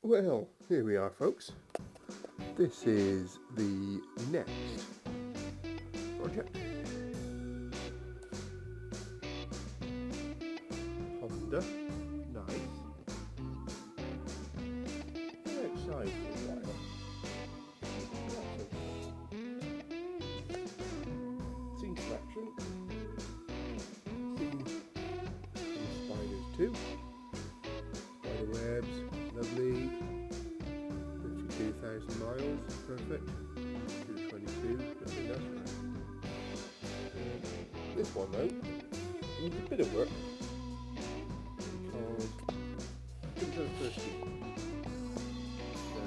Well, here we are, folks. This is the next project. Honda, nice. They're outside for a while. Seen some action. Seen some spiders too. Spider webs, lovely. 52,000 miles, perfect. 222, nothing else. This one though needs a bit of work because it's so thirsty. So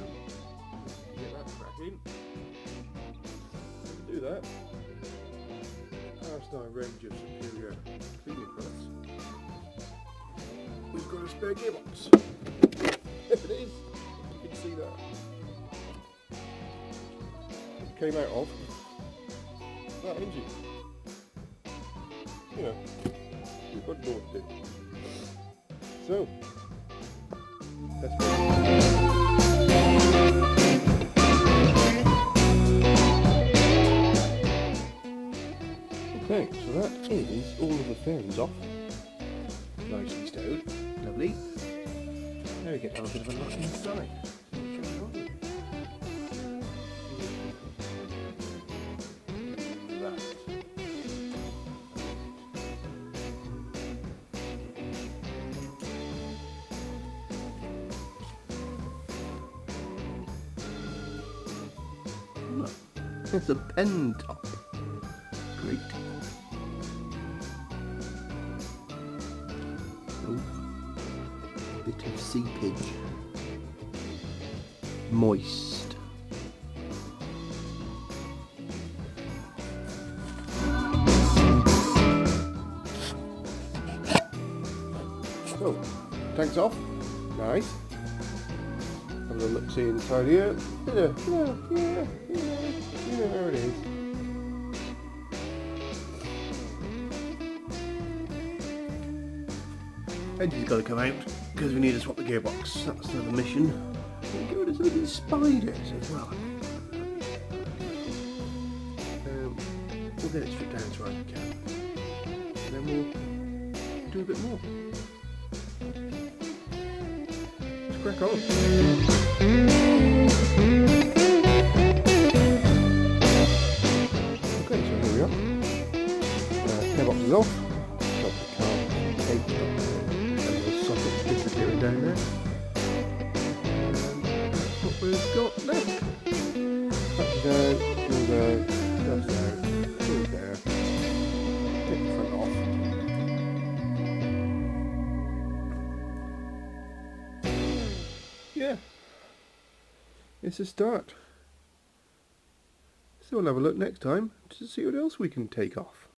get that cracking. Do that. Past our range of superior cleaning products. We've got a spare gearbox. There it is. You can see that. It came out of that engine. You know, we've got to know what to do. So, let's go. Okay, so that is all of the fairings off. Nicely stowed. Lovely. Now we get to have a bit of a look inside. It's a pen top. Great. Oh, bit of seepage. Moist. So, tanks off. Nice. Have a look, see inside here. Yeah. There it is. Engine's got to come out because we need to swap the gearbox. That's another mission. And get rid of some of these spiders as well. We'll get it stripped down as right as we can. And then we'll do a bit more. Let's crack on. Okay, so here we are. Gearbox is off. Got the car taped up and the sockets disappearing down there. And that's what we've got left. Patches out, fuels out, dust out, fuels there. Take the front off. Yeah, it's a start. So we'll have a look next time to see what else we can take off.